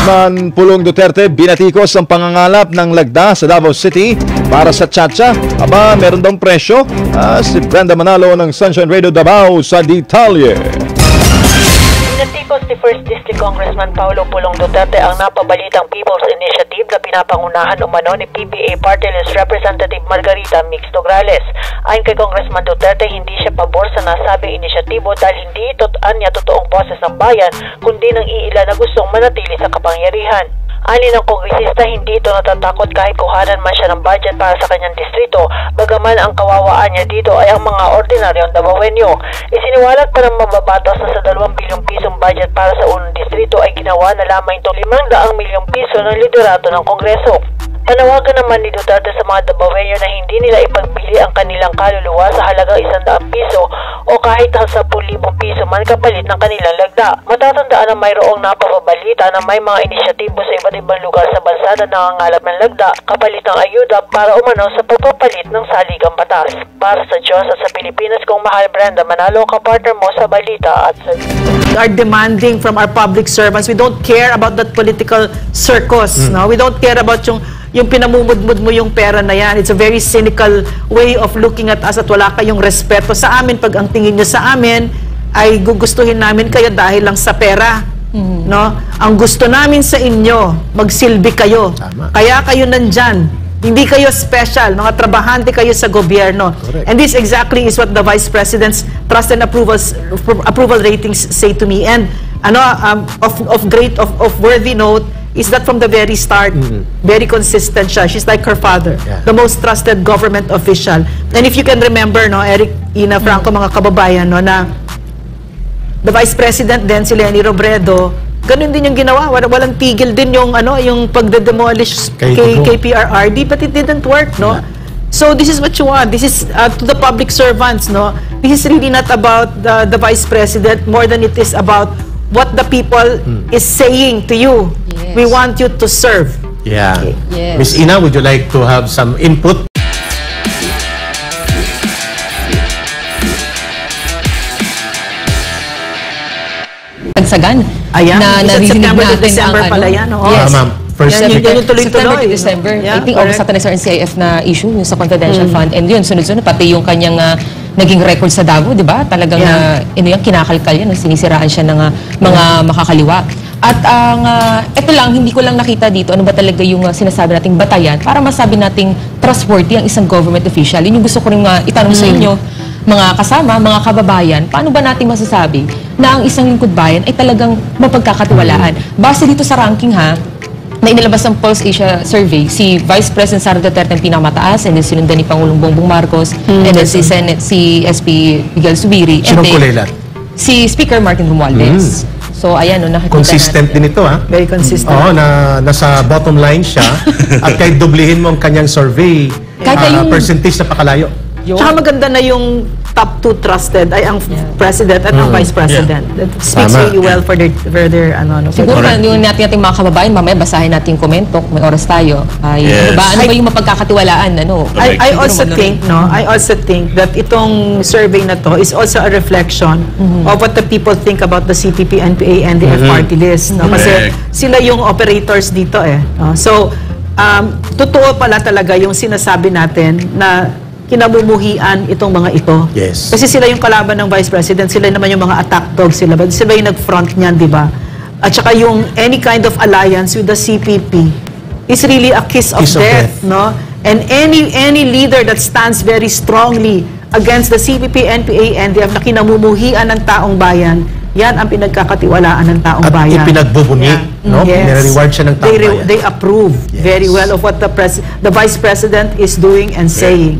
Congressman Pulong Duterte binatikos ang pangangalap ng lagda sa Davao City para sa Chacha. Aba, meron daw presyo. Si Brenda Manalo ng Sunshine Radio Davao sa detalye. Binatikos ni 1st District Congressman Paulo Pulong Duterte ang napabalitang People's Initiative na pinapangunahan umano ni PBA Party List Representative Margarita Mix Nograles. Ayon kay Congressman Duterte, hindi siya pabor sa nasabing inisyatibo dahil hindi ito anya totoong boses ng bayan, kundi ng iilan na gustong manatili sa kapangyarihan. Ani ng kongresista, hindi ito natatakot kahit kuhanan man siya ng budget para sa kanyang distrito, bagaman ang kawawaan niya dito ay ang mga ordinaryong Davaoenyo. Isiniwalat pa ng mababatas na sa 2 bilyong pisong budget para sa unang distrito ay ginawa na lamang itong 500 milyong piso ng liderato ng Kongreso. Panawagan naman ni Duterte sa mga Davaoenyo na hindi nila ipagbili ang kanilang kaluluwa sa halagang 100 piso o kahit 10,000 piso man kapalit ng kanilang lagda. Matatandaan na mayroong napapabalita na may mga inisyatibo sa iba't ibang lugar sa bansa na nangangalap ng lagda kapalit ng ayuda para umano sa pagpapalit ng saligang batas. Para sa Diyos at sa Pilipinas, kung mahal Brenda Manalo, kapartner mo sa balita at sa... We are demanding from our public servants. We don't care about that political circus. No? We don't care about yung pinamumudmud mo yung pera na yan. It's a very cynical way of looking at us at wala kayong respeto sa amin. Pag ang tingin nyo sa amin ay gugustuhin namin kayo dahil lang sa pera. No? Ang gusto namin sa inyo, magsilbi kayo. Tama. Kaya kayo nandyan. Hindi kayo special. Mga trabahante kayo sa gobyerno. Correct. And this exactly is what the Vice President's trust and approval ratings say to me. And of worthy note, is that from the very start, very consistent siya. She's like her father, the most trusted government official. And if you can remember, no, Eric, Ina, Franco, mga kababayan, no, na the Vice President din, si Leni Robredo, ganun din yung ginawa. Walang tigil din yung, yung pagde-demolish kay PRRD, but it didn't work, no? So this is what you want. This is to the public servants, no? This is really not about the Vice President more than it is about what the people is saying to you. Yes. We want you to serve. Yeah. Okay. Yes. Ms. Ina, would you like to have some input? Tagsagan. Ayan, na narinig September to natin December ang pala yan. Oh. Yes. Ma'am. First Yan, yung tuloy-tuloy. September to December. Yeah, I think August natin sa NCIF na issue, yung sa confidential fund. And yun, sunod-sunod, pati yung kanyang naging record sa Davao, di ba? Talagang yung kinakalkal yan, sinisiraan siya ng mga makakaliwa. At ito lang, hindi ko lang nakita dito, ano ba talaga yung sinasabi nating batayan para masabi nating trustworthy ang isang government official. Yun yung gusto ko rin itanong sa inyo, mga kasama, mga kababayan, paano ba natin masasabi na ang isang lingkod bayan ay talagang mapagkakatiwalaan? Base dito sa ranking na inilabas ng Pulse Asia Survey, si Vice President Sara Duterte ang pinakamataas, and then sinundan ni Pangulong Bongbong Marcos, and then si SP Miguel Zubiri, and then si Speaker Martin Romualdez. So ayan, nakikita consistent natin. din ito, ha? Very consistent. Oo, nasa bottom line siya. At kahit dublihin mo ang kanyang survey, percentage na pakalayo. Tsaka maganda na yung top 2 trusted ay ang President at ang Vice President. That speaks really well for their Siguro yung natin mga kababayan, mamaya basahin natin yung komento, may oras tayo. Ano ba yung mapagkakatiwalaan? I also think that itong survey na to is also a reflection of what the people think about the CPP, NPA, and the FRT list. No? Kasi sila yung operators dito So, totoo pala talaga yung sinasabi natin na kinamumuhian itong mga ito. Yes. Kasi sila yung kalaban ng Vice President, sila naman yung mga attack dogs sila yung nag-front niyan, di ba? At saka yung any kind of alliance with the CPP is really a kiss of death, no? And any leader that stands very strongly against the CPP, NPA, NDF na kinamumuhian ng taong bayan, yan ang pinagkakatiwalaan ng taong bayan. At ipinagbubunyi, no? Nire-reward siya ng taong bayan. They approve very well of what the Vice President is doing and saying.